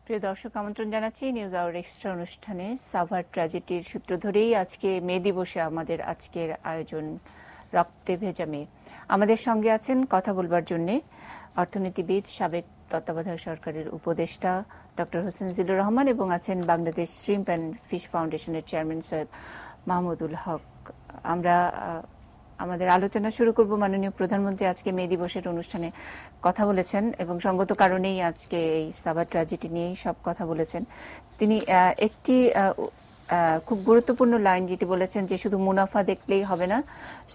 প্রিয় দর্শক, আমন্ত্রণ জানাচ্ছি নিউজ আওয়ার এক্সট্রা অনুষ্ঠানে। সাভার ট্র্যাজেডির সূত্র ধরেই আজকে মে দিবসে আমাদের আজকের আয়োজন রক্তে ভেজা মে। আমাদের সঙ্গে আছেন কথা বলবার জন্য অর্থনীতিবিদ, সাবেক তত্ত্বাবধায়ক সরকারের উপদেষ্টা ডক্টর হোসেন জিল্লুর রহমান এবং আছেন বাংলাদেশ শ্রিম্প অ্যান্ড ফিশ ফাউন্ডেশনের চেয়ারম্যান সৈয়দ মাহমুদুল হক। আমরা আমাদের আলোচনা শুরু করব। মাননীয় প্রধানমন্ত্রী আজকে মে দিবসের অনুষ্ঠানে কথা বলেছেন এবং সঙ্গত কারণেই আজকে এই সাভার ট্র্যাজেডি নিয়েই সব কথা বলেছেন। তিনি একটি খুব গুরুত্বপূর্ণ লাইন যেটি বলেছেন যে শুধু মুনাফা দেখলেই হবে না,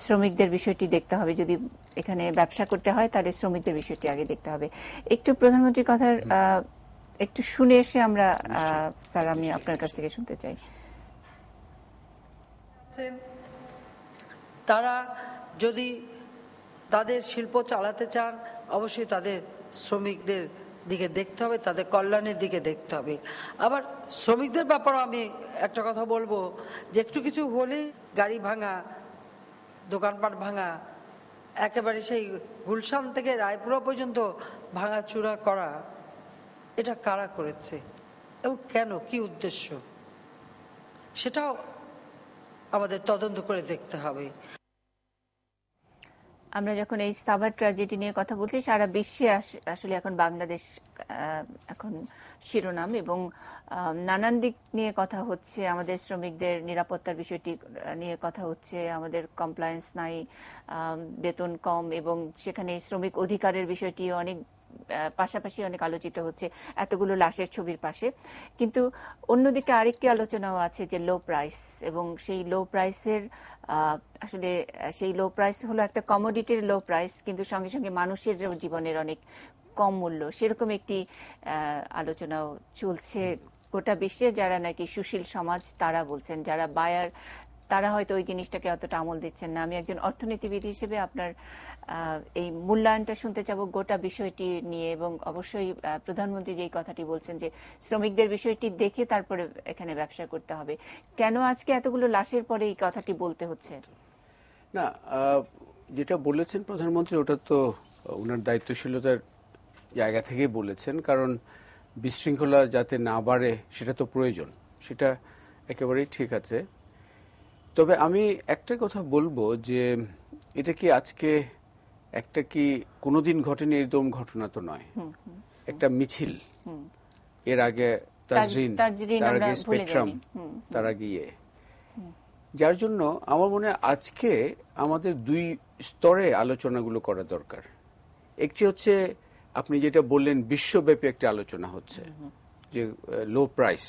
শ্রমিকদের বিষয়টি দেখতে হবে। যদি এখানে ব্যবসা করতে হয় তাহলে শ্রমিকদের বিষয়টি আগে দেখতে হবে। একটু প্রধানমন্ত্রীর কথার একটু শুনে এসে আমরা স্যার আমি আপনার কাছ থেকে শুনতে চাই। তারা যদি তাদের শিল্প চালাতে চান অবশ্যই তাদের শ্রমিকদের দিকে দেখতে হবে, তাদের কল্যাণের দিকে দেখতে হবে। আবার শ্রমিকদের ব্যাপারে আমি একটা কথা বলবো যে একটু কিছু হলেই গাড়ি ভাঙা, দোকানপাট ভাঙা, একেবারে সেই গুলশান থেকে রায়পুরা পর্যন্ত ভাঙাচুরা করা, এটা কারা করেছে এবং কেন, কি উদ্দেশ্য, সেটাও আমাদের তদন্ত করে দেখতে হবে। আমরা যখন এই সাভার ট্র্যাজেডি নিয়ে কথা বলছি, সারা বিশ্বে আসলে এখন বাংলাদেশ এখন শিরোনাম এবং নানান দিক নিয়ে কথা হচ্ছে। আমাদের শ্রমিকদের নিরাপত্তার বিষয়টি নিয়ে কথা হচ্ছে, আমাদের কমপ্লায়েন্স নাই, বেতন কম এবং সেখানে শ্রমিক অধিকারের বিষয়টি অনেক পাশাপাশি অনেক আলোচিত হচ্ছে এতগুলো লাশের ছবির পাশে। কিন্তু অন্যদিকে আরেকটি আলোচনাও আছে যে লো প্রাইস, এবং সেই লো প্রাইসের আসলে সেই লো প্রাইস হলো একটা কমোডিটির লো প্রাইস, কিন্তু সঙ্গে সঙ্গে মানুষের জীবনের অনেক কম মূল্য, সেরকম একটি আলোচনাও চলছে গোটা বিশ্বে। যারা নাকি সুশীল সমাজ তারা বলছেন, যারা বায়ার তারা হয়তো ওই জিনিসটাকে অতটা আমল দিচ্ছেন না। আমি একজন অর্থনীতিবিদ হিসেবে আপনার এই মূল্যায়নটা শুনতে চাবো গোটা বিষয়টি নিয়ে, এবং অবশ্যই প্রধানমন্ত্রী যেই কথাটি বলছেন যে শ্রমিকদের বিষয়টি দেখে তারপরে এখানে ব্যবসা করতে হবে, কেন আজকে এতগুলো লাশের পরে এই কথাটি বলতে হচ্ছে? না, যেটা বলেছেন প্রধানমন্ত্রী ওটা তো ওনার দায়িত্বশীলতার জায়গা থেকেই বলেছেন, কারণ বিশৃঙ্খলা যাতে না বাড়ে সেটা তো প্রয়োজন, সেটা একেবারেই ঠিক আছে। তবে আমি একটা কথা বলবো যে এটা কি আজকে একটা কি কোনোদিন ঘটেনি এরকম ঘটনা তো নয়। একটা মিছিল, এর আগে তাজরিন, তার আগে স্পেকট্রাম, তার আগে যার জন্য আমার মনে হয় আজকে আমাদের দুই স্তরে আলোচনাগুলো করা দরকার। একটি হচ্ছে আপনি যেটা বললেন বিশ্বব্যাপী একটা আলোচনা হচ্ছে যে লো প্রাইস,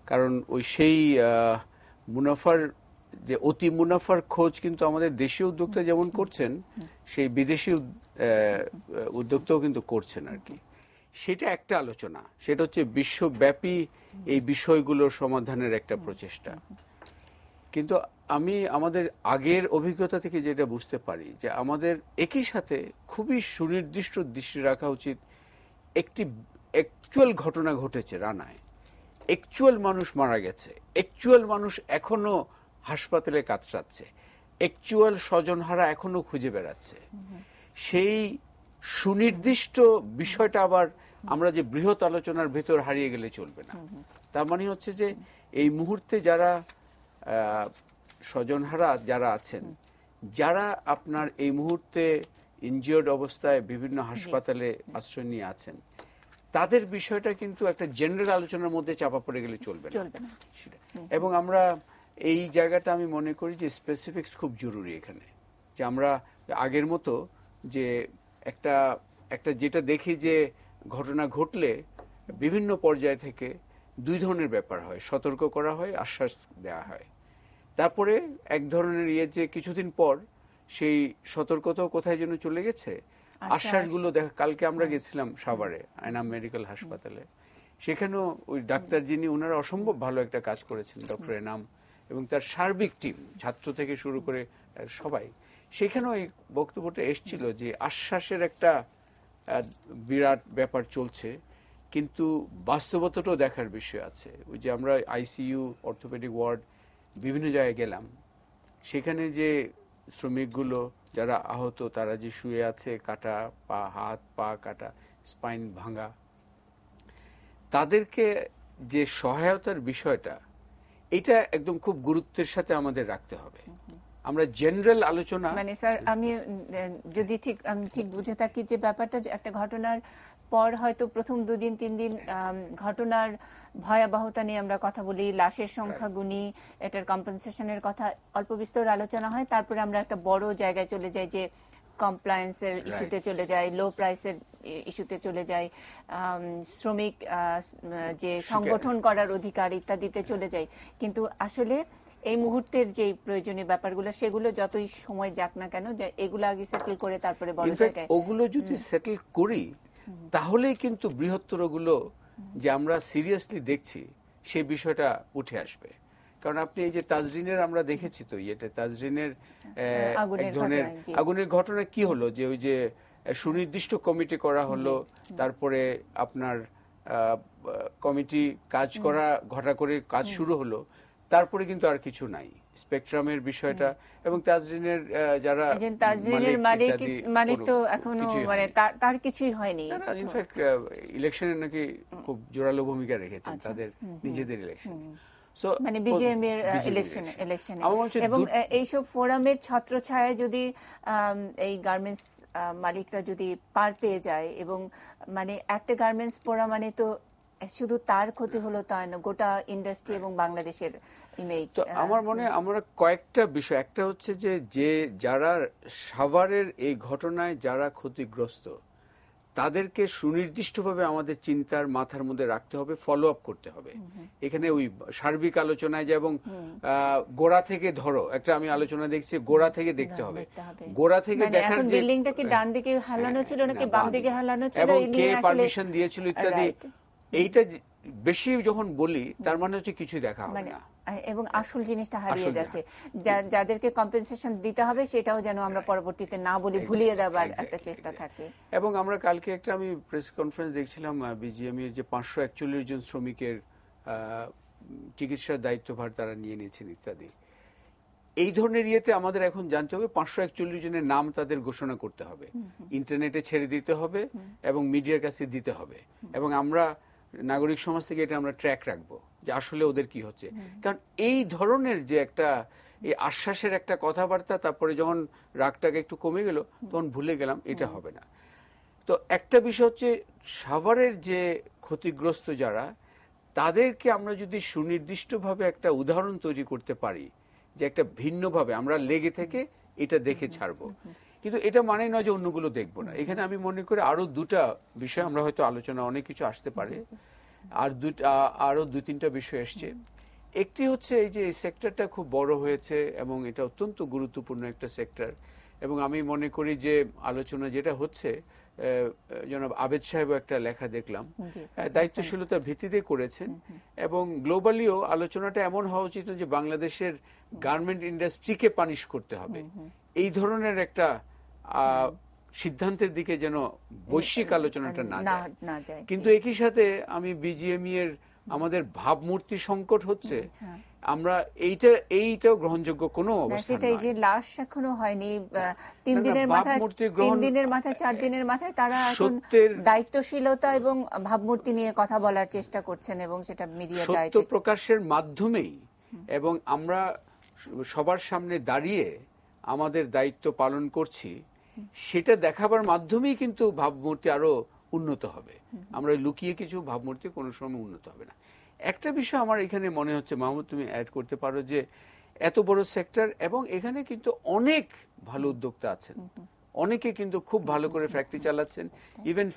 কারণ ওই সেই মুনাফার যে অতি মুনাফার খোঁজ কিন্তু আমাদের দেশীয় উদ্যোক্তা যেমন করছেন, সেই বিদেশি উদ্যোক্তাও কিন্তু করছেন আর কি। সেটা একটা আলোচনা, সেটা হচ্ছে বিশ্বব্যাপী এই বিষয়গুলোর সমাধানের একটা প্রচেষ্টা। কিন্তু আমি আমাদের আগের অভিজ্ঞতা থেকে যেটা বুঝতে পারি যে আমাদের একই সাথে খুবই সুনির্দিষ্ট দৃষ্টি রাখা উচিত। একটি অ্যাকচুয়াল ঘটনা ঘটেছে রানায়, অ্যাকচুয়াল মানুষ মারা গেছে, অ্যাকচুয়াল মানুষ এখনো হাসপাতালে কাতরাচ্ছে, অ্যাকচুয়াল স্বজনহারা এখনো খুঁজে বেড়াচ্ছে। সেই সুনির্দিষ্ট বিষয়টা আবার আমরা যে বৃহৎ আলোচনার ভেতর হারিয়ে গেলে চলবে না। তার মানে হচ্ছে যে এই মুহূর্তে যারা স্বজনহারা যারা আছেন, যারা আপনার এই মুহূর্তে ইনজিওর্ড অবস্থায় বিভিন্ন হাসপাতালে আশ্রয় নিয়ে আছেন, তাদের বিষয়টা কিন্তু একটা জেনারেল আলোচনার মধ্যে চাপা পড়ে গেলে চলবে না। এবং আমরা এই জায়গাটা আমি মনে করি যে স্পেসিফিক্স খুব জরুরি এখানে, যে আমরা আগের মতো যে একটা যেটা দেখি যে ঘটনা ঘটলে বিভিন্ন পর্যায় থেকে দুই ধরনের ব্যাপার হয়, সতর্ক করা হয়, আশ্বাস দেওয়া হয়, তারপরে এক ধরনের যে কিছুদিন পর সেই সতর্কতাও কোথায় যেন চলে গেছে, আশ্বাসগুলো দেখা। কালকে আমরা গেছিলাম সাভারে আয়না মেডিকেল হাসপাতালে, সেখানেও ওই ডাক্তার যিনি, ওনারা অসম্ভব ভালো একটা কাজ করেছেন, ডক্টর এনাম এবং তার সার্বিক টিম, ছাত্র থেকে শুরু করে সবাই, সেখানেও এই বক্তব্যটা এসছিল যে আশ্বাসের একটা বিরাট ব্যাপার চলছে, কিন্তু বাস্তবতাটাও দেখার বিষয় আছে। ওই যে আমরা আইসিইউ, অর্থোপেডিক ওয়ার্ড বিভিন্ন জায়গায় গেলাম, সেখানে যে শ্রমিকগুলো যারা আহত, তারা যে শুয়ে আছে, কাটা পা, হাত পা কাটা, স্পাইন ভাঙা, তাদেরকে যে সহায়তার বিষয়টা, এটা একদম খুব গুরুত্বের সাথে আমাদের রাখতে হবে। আমরা জেনারেল আলোচনা, মানে স্যার আমি যদি আমি ঠিক বুঝে থাকি যে ব্যাপারটা যে একটা ঘটনার পর হয়তো প্রথম 2-3 দিন ঘটনার ভয়াবহতা নিয়ে আমরা কথা বলি, লাশের সংখ্যা গুনি, এটার কম্পেনসেশনের কথা অল্প বিস্তর আলোচনা হয়, তারপরে আমরা একটা বড় জায়গায় চলে যাই যে কমপ্লায়েন্সের ইস্যুতে চলে যায়, লো প্রাইসের ইস্যুতে চলে যায়, শ্রমিক যে সংগঠন করার অধিকার ইত্যাদিতে চলে যায়। কিন্তু আসলে এই মুহূর্তের যে প্রয়োজনীয় ব্যাপারগুলো সেগুলো যতই সময় যাক না কেন, যে এগুলো আগে সেটেল করে তারপরে বড় জায়গায় ওগুলো যদি সেটেল করি তাহলেই কিন্তু বৃহত্তর গুলো যে আমরা সিরিয়াসলি দেখছি সেই বিষয়টা উঠে আসবে। কারণ আপনি এই যে তাজরিনের আমরা দেখেছি তো ইয়েতে তাজরিনের এক ধরনের আগুনের ঘটনা কি হলো, যে ওই যে সুনির্দিষ্ট কমিটি করা হলো, তারপরে আপনার কমিটি কাজ করা ঘটা করে কাজ শুরু হলো, তারপরে কিন্তু আর কিছু নাই। স্পেকট্রামের বিষয়টা এবং তাজরিনের যারা মালিক তো এখনো মানে তার কিছুই হয়নি। ইনফ্যাক্ট ইলেকশনে নাকি খুব জোরালো ভূমিকা রেখেছেন তাদের নিজেদের ইলেকশন, মানে বিজেএম এর ইলেকশনে। এবং এইসব ফোরামের ছত্রছায়ায় যদি এই গার্মেন্টস মালিকরা যদি পার পেয়ে যায়, এবং মানে একটা গার্মেন্টস পড়া মানে তো শুধু তার ক্ষতি হলো তা না, গোটা ইন্ডাস্ট্রি এবং বাংলাদেশের ইমেজ। আমার মনে হয় আমরা কয়েকটা বিষয়, একটা হচ্ছে যে যারা সাভারের এই ঘটনায় যারা ক্ষতিগ্রস্ত তাদেরকে সুনির্দিষ্টভাবে আমাদের চিন্তার মাথার মধ্যে রাখতে হবে, ফলো আপ করতে হবে। এখানে ওই সার্বিক আলোচনায় যে এবং গোড়া থেকে ধরো একটা আমি আলোচনা দেখছি, গোড়া থেকে দেখতে হবে, গোড়া থেকে দেখার যে বিল্ডিংটা কি ডান দিকে হেলানো ছিল নাকি বাম দিকে হেলানো ছিল, এবং কে পারমিশন দিয়েছিল ইত্যাদি। এইটা বেশি যখন বলি তার মানে হচ্ছে কিছু দেখা হবে না এবং আসল জিনিসটা হারিয়ে যাচ্ছে। যাদেরকে কম্পেনসেশন দিতে হবে সেটাও যেন আমরা পরবর্তীতে না বলি, ভুলিয়ে দেওয়ার একটা চেষ্টা থাকে। এবং আমরা কালকে একটা আমি প্রেস কনফারেন্স দেখছিলাম বিজিএম এর যে 541 জন শ্রমিকের চিকিৎসার দায়িত্বভার তারা নিয়ে নিয়েছেন ইত্যাদি। এই ধরনের ইয়েতে আমাদের এখন জানতে হবে 541 জনের নাম তাদের ঘোষণা করতে হবে, ইন্টারনেটে ছেড়ে দিতে হবে এবং মিডিয়ার কাছে দিতে হবে, এবং আমরা নাগরিক সমাজ থেকে এটা আমরা ট্র্যাক রাখবো যে আসলে ওদের কি হচ্ছে। কারণ এই ধরনের যে একটা এই আশ্বাসের একটা কথাবার্তা, তারপরে যখন রাগটাকে একটু কমে গেল তখন ভুলে গেলাম, এটা হবে না। তো একটা বিষয় হচ্ছে সাভারের যে ক্ষতিগ্রস্ত যারা, তাদেরকে আমরা যদি সুনির্দিষ্টভাবে একটা উদাহরণ তৈরি করতে পারি যে একটা ভিন্নভাবে আমরা লেগে থেকে এটা দেখে ছাড়বো, কিন্তু এটা মানে নয় যে অন্যগুলো দেখবো না। এখানে আমি মনে করি আরো দুটা বিষয় আমরা হয়তো আলোচনা অনেক কিছু আসতে পারে, আর আরো 2-3টা বিষয় আসছে। একটি হচ্ছে এই যে এই সেক্টরটা খুব বড় হয়েছে এবং এটা অত্যন্ত গুরুত্বপূর্ণ একটা সেক্টর, এবং আমি মনে করি যে আলোচনা যেটা হচ্ছে, জনাব আবেদ সাহেবও একটা লেখা দেখলাম, দায়িত্বশীলতার ভিত্তিতে করেছেন, এবং গ্লোবালিও আলোচনাটা এমন হওয়া উচিত যে বাংলাদেশের গার্মেন্ট ইন্ডাস্ট্রিকে পানিশ করতে হবে, এই ধরনের একটা সিদ্ধান্তের দিকে যেন বৈশ্বিক আলোচনাটা না যায়। কিন্তু একই সাথে আমি বিজিএমই এর আমাদের ভাবমূর্তি সংকট হচ্ছে, আমরা এইটাও গ্রহণযোগ্য কোনো অবস্থা নয়। যে লাশ এখনো হয়নি, 3 দিনের মাথায় 4 দিনের মাথায় তারা এখন দায়িত্বশীলতা এবং ভাবমূর্তি নিয়ে কথা বলার চেষ্টা করছেন, এবং সেটা মিডিয়া সত্য প্রকাশের মাধ্যমেই, এবং আমরা সবার সামনে দাঁড়িয়ে আমাদের দায়িত্ব পালন করছি সেটা দেখাবার মাধ্যমেই কিন্তু ভাবমূর্তি আরো উন্নত হবে। আমরা লুকিয়ে কিছু ভাবমূর্তি কোনো সময় উন্নত হবে না। একটা বিষয় আমার এখানে মনে হচ্ছে, মাহমুদ তুমি অ্যাড করতে পারো, যে এত বড় সেক্টর এবং এখানে কিন্তু অনেক ভালো উদ্যোক্তা আছেন, অনেকে কিন্তু খুব ভালো করে ফ্যাক্টরি চালাচ্ছেন, ইভেন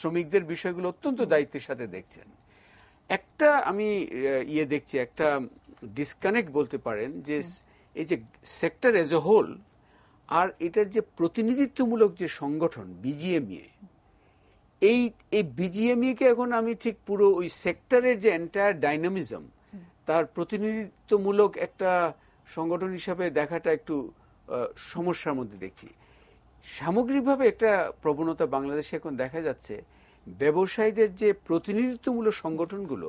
শ্রমিকদের বিষয়গুলো অত্যন্ত দায়িত্বের সাথে দেখছেন। একটা আমি দেখছি একটা ডিসকানেক্ট বলতে পারেন, যে এই যে সেক্টর এজ এ হোল আর এটার যে প্রতিনিধিত্বমূলক যে সংগঠন বিজিএমইএ, এই বিজিএমইএ-কে এখন আমি ঠিক পুরো ওই সেক্টরের যে এন্টায়ার ডাইনামিজম তার প্রতিনিধিত্বমূলক একটা সংগঠন হিসাবে দেখাটা একটু সমস্যার মধ্যে দেখছি। সামগ্রিকভাবে একটা প্রবণতা বাংলাদেশে এখন দেখা যাচ্ছে, ব্যবসায়ীদের যে প্রতিনিধিত্বমূলক সংগঠনগুলো,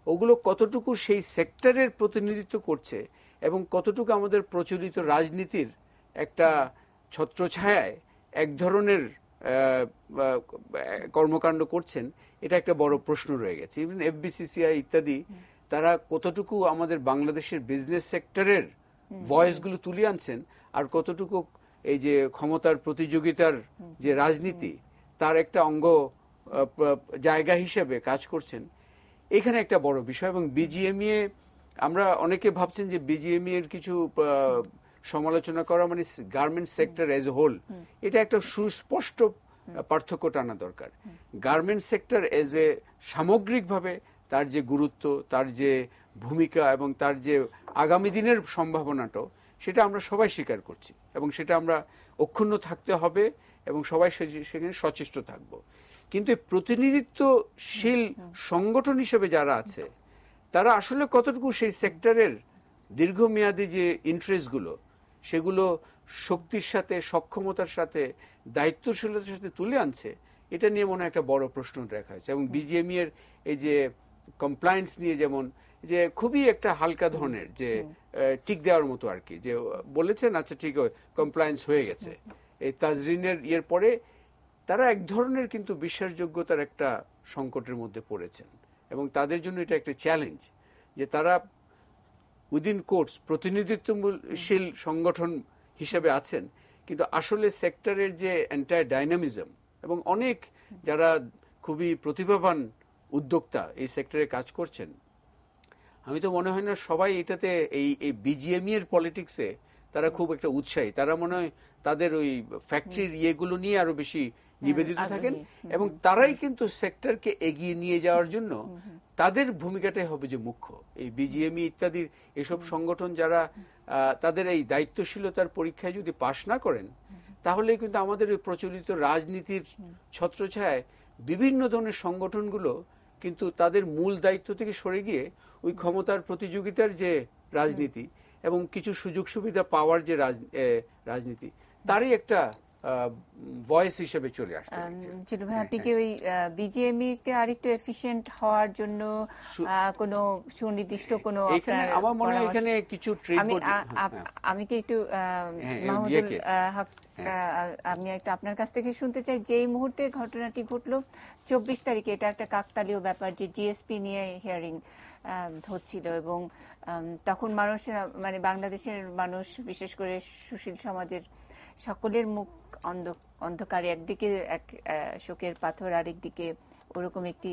ওগুলো কতটুকু সেই সেক্টরের প্রতিনিধিত্ব করছে এবং কতটুকু আমাদের প্রচলিত রাজনীতির একটা ছত্রছায়ায় এক ধরনের কর্মকাণ্ড করছেন, এটা একটা বড় প্রশ্ন রয়ে গেছে। ইভেন এফবিসিসিআই ইত্যাদি তারা কতটুকু আমাদের বাংলাদেশের বিজনেস সেক্টরের ভয়েসগুলো তুলে আনছেন, আর কতটুকু এই যে ক্ষমতার প্রতিযোগিতার যে রাজনীতি তার একটা অঙ্গ জায়গা হিসেবে কাজ করছেন, এখানে একটা বড় বিষয়। এবং বিজিএমইএ আমরা অনেকে ভাবছেন যে বিজিএমইএ এর কিছু সমালোচনা করা মানে garment sector as a whole, এটা একটা সুস্পষ্ট পার্থক্য টানা দরকার। গার্মেন্ট সেক্টর এজ এ সামগ্রিকভাবে তার যে গুরুত্ব, তার যে ভূমিকা এবং তার যে আগামী দিনের সম্ভাবনাটাও, সেটা আমরা সবাই স্বীকার করছি এবং সেটা আমরা অক্ষুণ্ণ থাকতে হবে এবং সবাই সেখানে সচেষ্ট থাকব। কিন্তু প্রতিনিধিত্বশীল সংগঠন হিসেবে যারা আছে তারা আসলে কতটুকু সেই সেক্টরের দীর্ঘমেয়াদী যে ইন্টারেস্টগুলো সেগুলো শক্তির সাথে, সক্ষমতার সাথে, দায়িত্বশীলতার সাথে তুলে আনছে, এটা নিয়ে মনে হয় একটা বড় প্রশ্ন রাখা হয়েছে। এবং বিজিএমই এর এই যে কমপ্লায়েন্স নিয়ে যেমন যে খুবই একটা হালকা ধরনের যে টিক দেওয়ার মতো আর কি, যে বলেছেন আচ্ছা ঠিক কমপ্লায়েন্স হয়ে গেছে, এই তাজরিনের ইয়ের পরে তারা এক ধরনের কিন্তু বিশ্বাসযোগ্যতার একটা সংকটের মধ্যে পড়েছেন এবং তাদের জন্য এটা একটা চ্যালেঞ্জ যে তারা উইদিন কোর্টস প্রতিনিধিত্বশীল সংগঠন হিসেবে আছেন, কিন্তু আসলে সেক্টরের যে এন্টায়ার ডাইনামিজম এবং অনেক যারা খুবই প্রতিভাবান উদ্যোক্তা এই সেক্টরে কাজ করছেন, আমি তো মনে হয় না সবাই এটাতে এই বিজিএমই এর পলিটিক্সে তারা খুব একটা উৎসাহী। তারা মনে হয় তাদের ওই ফ্যাক্টরির ইয়েগুলো নিয়ে আরো বেশি নিবেদিত থাকেন এবং তারাই কিন্তু সেক্টরকে এগিয়ে নিয়ে যাওয়ার জন্য তাদের ভূমিকাটাই হবে যে মুখ্য। এই বিজিএমই ইত্যাদির এসব সংগঠন যারা তাদের এই দায়িত্বশীলতার পরীক্ষায় যদি পাশ না করেন, তাহলে কিন্তু আমাদের ওই প্রচলিত রাজনীতির ছত্রছায়ায় বিভিন্ন ধরনের সংগঠনগুলো কিন্তু তাদের মূল দায়িত্ব থেকে সরে গিয়ে ওই ক্ষমতার প্রতিযোগিতার যে রাজনীতি এবং কিছু সুযোগ সুবিধা পাওয়ার যে রাজনীতি, তারই একটা ভয়েস হিসেবে চলে আসছে। ছিল ভাই, আপনি কি ওই বিজিএমই কে আরেকটু এফিশিয়েন্ট হওয়ার জন্য কোনো সুনির্দিষ্ট কোনো আমার মনে হয় এখানে কিছু আমি কি একটু মাহমুদুল হক, আমি একটা আপনার কাছ থেকে শুনতে চাই, যে এই মুহূর্তে ঘটনাটি ঘটলো 24 তারিখে, এটা একটা কাকতালীয় ব্যাপার যে জিএসপি নিয়ে হিয়ারিং হচ্ছিল এবং তখন মানুষের মানে বাংলাদেশের মানুষ, বিশেষ করে সুশীল সমাজের সকলের মুখ অন্ধকারে, একদিকে এক শোকের পাথর, আরেকদিকে ওরকম একটি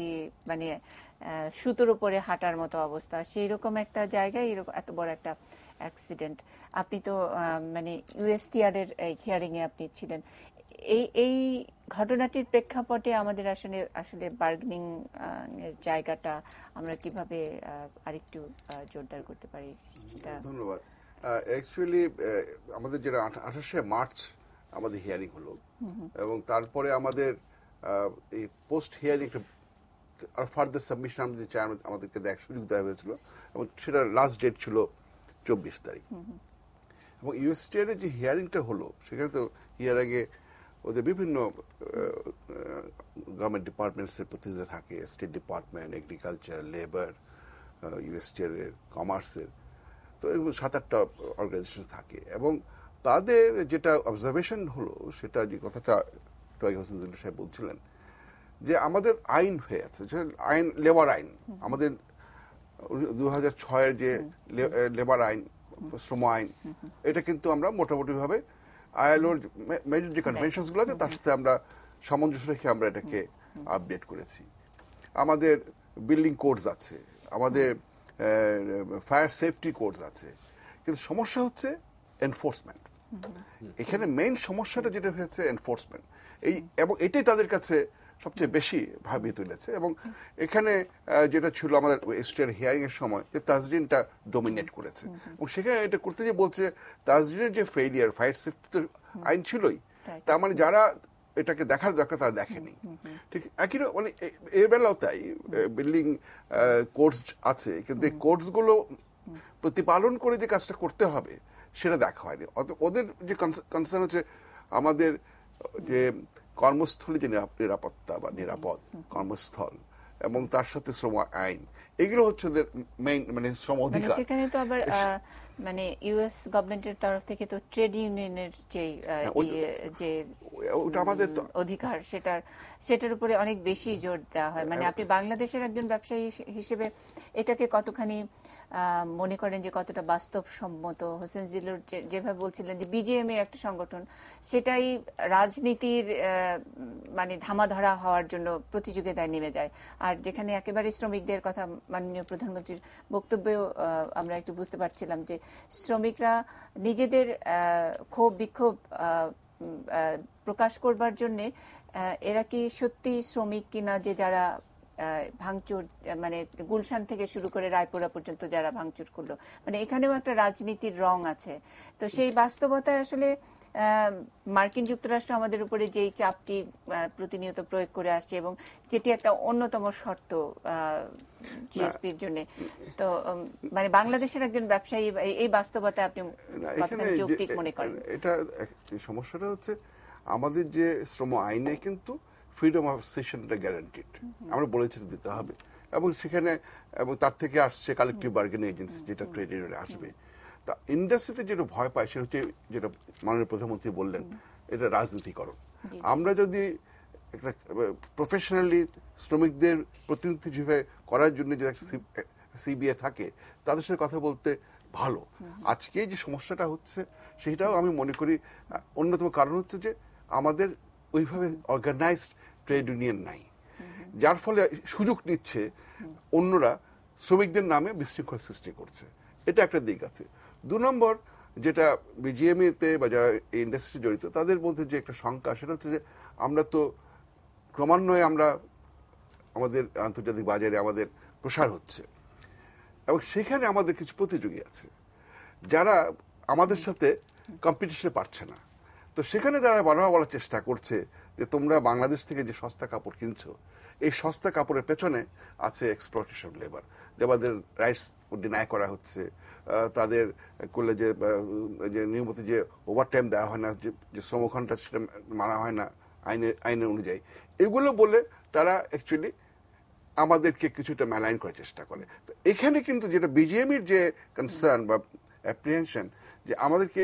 মানে সুতোর উপরে হাঁটার মতো অবস্থা। সেই রকম একটা জায়গায় এরকম এত বড় একটা অ্যাক্সিডেন্ট। আপনি তো মানে ইউএসটিআর এর হিয়ারিং এ আপনি ছিলেন। এই ঘটনাটির প্রেক্ষাপটে আমাদের আসলে বার্গেনিং এর জায়গাটা আমরা কিভাবে আরেকটু জোরদার করতে পারি? ধন্যবাদ। অ্যাকচুয়ালি আমাদের যেটা 28শে মার্চ আমাদের হিয়ারিং হলো এবং তারপরে আমাদের এই পোস্ট হিয়ারিং আর ফার্দার সাবমিশন আমাদের চাই, আমাদেরকে সুযোগ দেওয়া হয়েছিল এবং সেটা লাস্ট ডেট ছিল 24 তারিখ। এবং ইউএসটিআর এর যে হিয়ারিংটা হলো, সেখানে তো হিয়ারিংয়ে ওদের বিভিন্ন গভর্নমেন্ট ডিপার্টমেন্টসের প্রতিনিধি থাকে, state department, agriculture, labour, USTR এর, কমার্সের, তো এরকম 7-8টা অর্গানাইজেশন থাকে। এবং তাদের যেটা অবজারভেশন হলো, সেটা যে কথাটা টয় হোসেন সাহেব বলছিলেন যে আমাদের আইন হয়ে আছে, আইন লেবার আইন, আমাদের 2006-এর যে লেবার আইন, শ্রম আইন, এটা কিন্তু আমরা মোটামুটিভাবে আইএলওর মেজর যে কনভেনশনস গুলো আছে তার সাথে আমরা সামঞ্জস্য রেখে আমরা এটাকে আপডেট করেছি। আমাদের বিল্ডিং কোডস আছে, আমাদের ফায়ার সেফটি কোডস আছে, কিন্তু সমস্যা হচ্ছে এনফোর্সমেন্ট। এখানে মেইন সমস্যাটা যেটা হয়েছে এনফোর্সমেন্ট, এবং এটাই তাদের কাছে সবচেয়ে বেশি ভাবিয়ে তুলেছে। এবং এখানে যেটা ছিল আমাদের স্টেট হিয়ারিং এর সময়, যে তাজরিনটা ডোমিনেট করেছে এবং সেখানে এটা করতে যে বলছে তাজরিনের যে ফেইলিয়ার, ফায়ার সেফটি তো আইন ছিলই, তার মানে যারা এটাকে দেখার দরকার তারা দেখেনি। ঠিক একই মানে এর বেলাও তাই, বিল্ডিং কোডস আছে কিন্তু এই কোডস গুলো প্রতিপালন করে যে কাজটা করতে হবে সেটা দেখা হয়নি। ওদের যে কনসার্ন হচ্ছে আমাদের যে কর্মস্থলে যে নিরাপত্তা বা নিরাপদ কর্মস্থল এবং তার সাথে শ্রম আইন, এগুলো হচ্ছে ওদের মেইন মানে শ্রম মানে অধিকার। সেখানে তো আবার মানে ইউএস গভর্নমেন্টের তরফ থেকে তো ট্রেড ইউনিয়নের যে ওটা আমাদের তো অধিকার সেটার উপরে অনেক বেশি জোর দেওয়া হয়। মানে আপনি বাংলাদেশের একজন ব্যবসায়ী হিসেবে এটাকে কতখানি মনে করেন যে কতটা বাস্তবসম্মত? হোসেন জিল্লুর যেভাবে বলছিলেন যে বিজিএমএ একটা সংগঠন, সেটাই রাজনীতির মানে ধামাধরা হওয়ার জন্য প্রতিযোগিতায় নেমে যায়। আর যেখানে একেবারে শ্রমিকদের কথা মাননীয় প্রধানমন্ত্রীর বক্তব্যেও আমরা একটু বুঝতে পারছিলাম যে শ্রমিকরা নিজেদের ক্ষোভ বিক্ষোভ প্রকাশ করবার জন্যে এরা কি সত্যি শ্রমিক কিনা, যে যারা ভাঙচুর মানে গুলশান থেকে শুরু করে রায়পুরা পর্যন্ত যারা ভাঙচুর করলো, মানে এখানেও একটা রাজনীতির রং আছে। তো সেই বাস্তবতায় আসলে মার্কিন যুক্তরাষ্ট্র আমাদের উপরে যেই চাপটি প্রতিনিয়ত প্রয়োগ করে আসছে এবং যেটি একটা অন্যতম শর্ত জিএসপির জন্য, তো মানে বাংলাদেশের একজন ব্যবসায়ী এই বাস্তবতায় আপনি কতখানি যৌক্তিক মনে করেন? এটা সমস্যাটা হচ্ছে আমাদের যে শ্রম আইনে কিন্তু ফ্রিডম অফ অ্যাসোসিয়েশনটা গ্যারান্টিড, আমরা বলেছি দিতে হবে, এবং সেখানে এবং তার থেকে আসছে কালেকটিভ বার্গেনিং এজেন্সি যেটা ট্রেড ইউনিয়নে আসবে। তা ইন্ডাস্ট্রিতে যেটা ভয় পায় সেটা হচ্ছে যেটা মাননীয় প্রধানমন্ত্রী বললেন, এটা রাজনীতিকরণ। আমরা যদি একটা প্রফেশনালি শ্রমিকদের প্রতিনিধি হিসেবে করার জন্য যে সিবিএ থাকে, তাদের সাথে কথা বলতে ভালো। আজকে যে সমস্যাটা হচ্ছে সেটাও আমি মনে করি অন্যতম কারণ হচ্ছে যে আমাদের ওইভাবে অর্গানাইজড ট্রেড ইউনিয়ন নাই, যার ফলে সুযোগ নিচ্ছে অন্যরা শ্রমিকদের নামে বিশৃঙ্খলা সৃষ্টি করছে। এটা একটা দিক আছে। 2 নম্বর, যেটা বিজিএমএতে বা যারা এই ইন্ডাস্ট্রি জড়িত তাদের মধ্যে যে একটা শঙ্কা, সেটা হচ্ছে যে আমরা তো ক্রমান্বয়ে আমরা আমাদের আন্তর্জাতিক বাজারে আমাদের প্রসার হচ্ছে এবং সেখানে আমাদের কিছু প্রতিযোগী আছে যারা আমাদের সাথে কম্পিটিশনে পারছে না। তো সেখানে তারা বারবার বলার চেষ্টা করছে যে তোমরা বাংলাদেশ থেকে যে সস্তা কাপড় কিনছো, এই সস্তা কাপড়ের পেছনে আছে এক্সপ্লয়টেশন লেবার, লেবারদের রাইটস ডিনাই করা হচ্ছে, তাদের করলে যে নিয়মিত যে ওভারটাইম দেওয়া হয় না, যে শ্রমঘণ্টা সেটা মানা হয় না আইনের অনুযায়ী, এগুলো বলে তারা অ্যাকচুয়ালি আমাদেরকে কিছুটা ম্যালাইন করার চেষ্টা করে। তো এখানে কিন্তু যেটা বিজিএমইর যে কনসার্ন বা অ্যাপ্রিহেনশন, যে আমাদেরকে